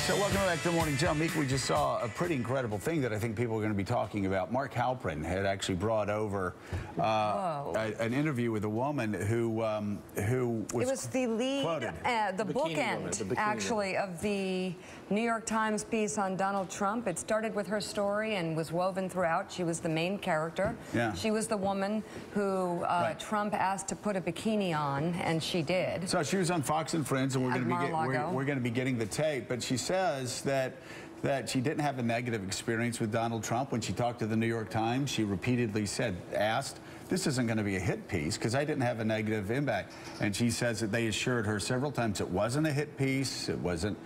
So welcome back to the Morning Joe. Meek, we just saw a pretty incredible thing that I think people are going to be talking about. Mark Halpern had actually brought over an interview with a woman who was It was the lead, quoted. the bookend, actually, of the New York Times piece on Donald Trump. It started with her story and was woven throughout. She was the main character. Yeah. She was the woman who Trump asked to put a bikini on, and she did. So she was on Fox and Friends, and we're going to be getting the tape. But she says that she didn't have a negative experience with Donald Trump. When she talked to the New York Times, she repeatedly asked, this isn't going to be a hit piece because I didn't have a negative impact. And she says that they assured her several times it wasn't a hit piece. It wasn't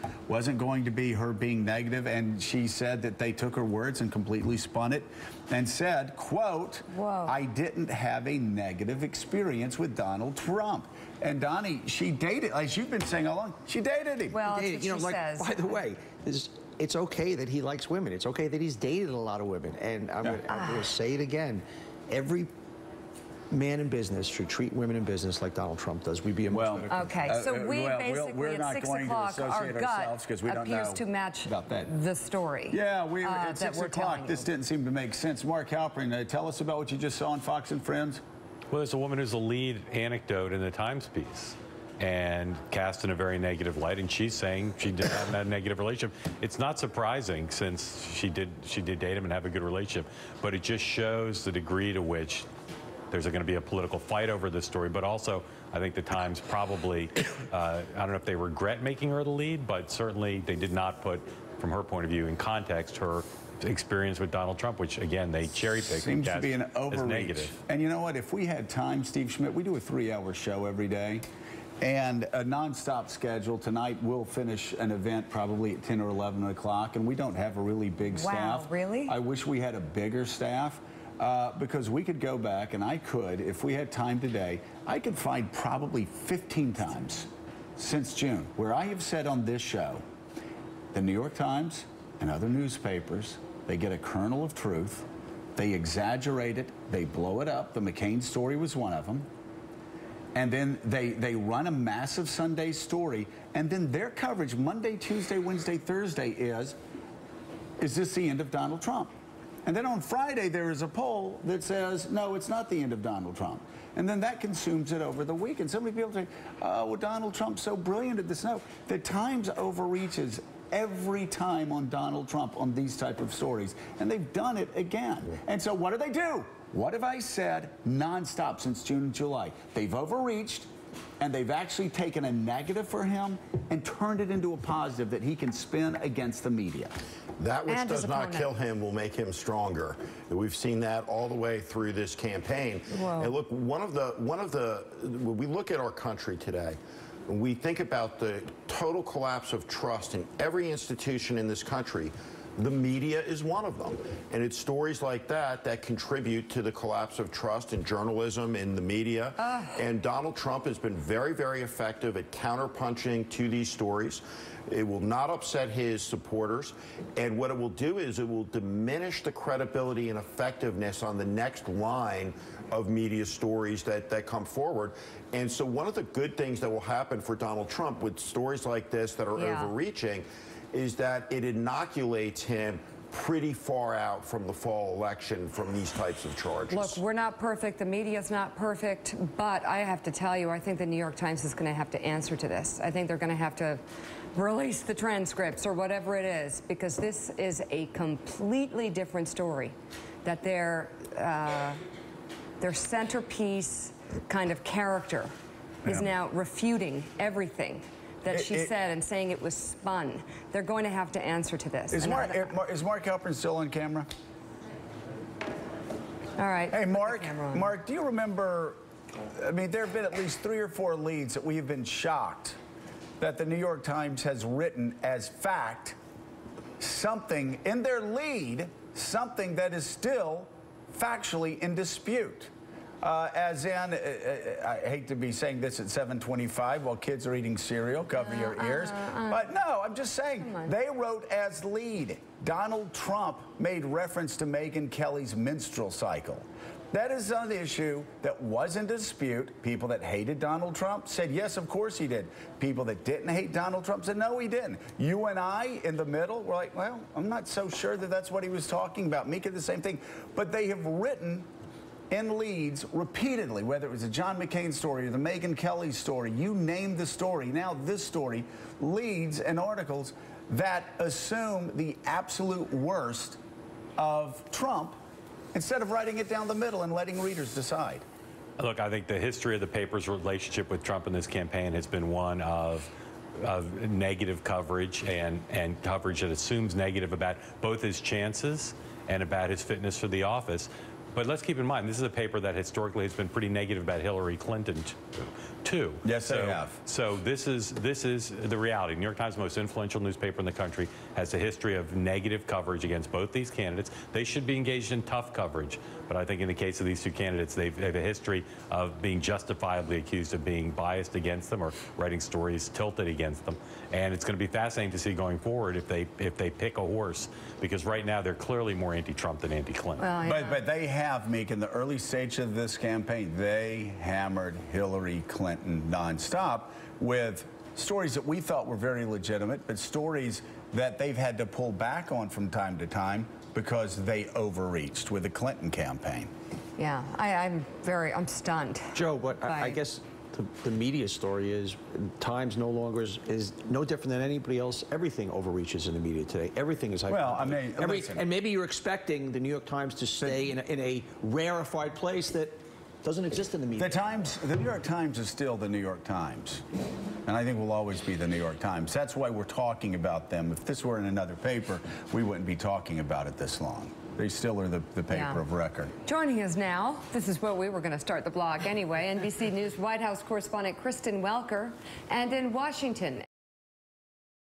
going to be her being negative. And she said that they took her words and completely spun it and said, quote, I didn't have a negative experience with Donald Trump. And Donnie, she dated, as you've been saying all along, she dated him. Well, that's what she says. By the way, it's okay that he likes women. It's okay that he's dated a lot of women. And I'm going to say it again. Every man in business should treat women in business like Donald Trump does. We'd be a much better country. Okay, so we basically at 6 o'clock, our gut appears to match the story. Yeah, at 6 o'clock, this didn't seem to make sense. Mark Halpern, tell us about what you just saw on Fox and Friends. Well, there's a woman who's a lead anecdote in the Times piece and cast in a very negative light, and she's saying she did have a negative relationship. It's not surprising since she did date him and have a good relationship, but it just shows the degree to which there's going to be a political fight over this story. But also, I think the Times probably, I don't know if they regret making her the lead, but certainly they did not put, from her point of view, in context, her experience with Donald Trump, which again they cherry pick. Seems to be an overreach. And you know what? If we had time, Steve Schmidt, we do a 3-hour show every day, and a nonstop schedule. Tonight we'll finish an event probably at 10 or 11 o'clock, and we don't have a really big staff. Wow, really? I wish we had a bigger staff. Because we could go back, and I could, if we had time today, I could find probably 15 times since June where I have said on this show, the New York Times and other newspapers, they get a kernel of truth, they exaggerate it, they blow it up. The McCain story was one of them. And then they run a massive Sunday story, and then their coverage Monday, Tuesday, Wednesday, Thursday is this the end of Donald Trump? And then on Friday, there is a poll that says, no, it's not the end of Donald Trump. And then that consumes it over the week. And so many people say, oh, well, Donald Trump's so brilliant at this. No, the Times overreaches every time on Donald Trump on these type of stories. And they've done it again. And so what do? What have I said nonstop since June and July? They've overreached, and they've actually taken a negative for him and turned it into a positive that he can spin against the media. That which does not kill him will make him stronger. We've seen that all the way through this campaign. Whoa. And look, when we look at our country today, when we think about the total collapse of trust in every institution in this country, the media is one of them. And it's stories like that that contribute to the collapse of trust in journalism, in the media. And Donald Trump has been very, very effective at counterpunching to these stories. It will not upset his supporters. And what it will do is it will diminish the credibility and effectiveness on the next line of media stories that come forward. And so one of the good things that will happen for Donald Trump with stories like this that are overreaching is that it inoculates him pretty far out from the fall election from these types of charges. Look, we're not perfect. The media's not perfect. But I have to tell you, I think the New York Times is going to have to answer to this. I think they're going to have to release the transcripts or whatever it is, because this is a completely different story. That their centerpiece kind of character is now refuting everything that she said and saying it was spun. They're going to have to answer to this. Is Mark Halpern still on camera? All right. Hey, Mark, do you remember, I mean, there have been at least 3 or 4 leads that we have been shocked that the New York Times has written as fact something in their lead, something that is still factually in dispute. As in, I hate to be saying this at 7:25 while kids are eating cereal, cover your ears. But no, I'm just saying, they wrote as lead, Donald Trump made reference to Megyn Kelly's menstrual cycle. That is an issue that was in dispute. People that hated Donald Trump said, yes, of course he did. People that didn't hate Donald Trump said, no, he didn't. You and I in the middle were like, well, I'm not so sure that that's what he was talking about. Mika, the same thing. But they have written in leads repeatedly, whether it was a John McCain story or the Megyn Kelly story, you name the story. Now this story leads and articles that assume the absolute worst of Trump, instead of writing it down the middle and letting readers decide. Look, I think the history of the paper's relationship with Trump in this campaign has been one of negative coverage and coverage that assumes negative about both his chances and about his fitness for the office. But let's keep in mind, this is a paper that historically has been pretty negative about Hillary Clinton, too. Yes, they have. So this is the reality. New York Times, the most influential newspaper in the country, has a history of negative coverage against both these candidates. They should be engaged in tough coverage. But I think in the case of these two candidates, they have a history of being justifiably accused of being biased against them or writing stories tilted against them. And it's going to be fascinating to see going forward if they pick a horse, because right now they're clearly more anti-Trump than anti-Clinton. Well, yeah. But they have, Meek, in the early stage of this campaign, they hammered Hillary Clinton nonstop with stories that we thought were very legitimate, but stories that they've had to pull back on from time to time because they overreached with the Clinton campaign. Yeah, I'm stunned. Joe, but I guess the media story is Times no longer is no different than anybody else. Everything overreaches in the media today. Everything is hyperbole. Well, I mean, and maybe you're expecting the New York Times to stay in a rarefied place that doesn't exist in the media. The New York Times is still the New York Times, and I think will always be the New York Times. That's why we're talking about them. If this were in another paper, we wouldn't be talking about it this long. They still are the paper of record. Joining us now, this is where we were going to start the block anyway, NBC News White House correspondent Kristen Welker, and in Washington,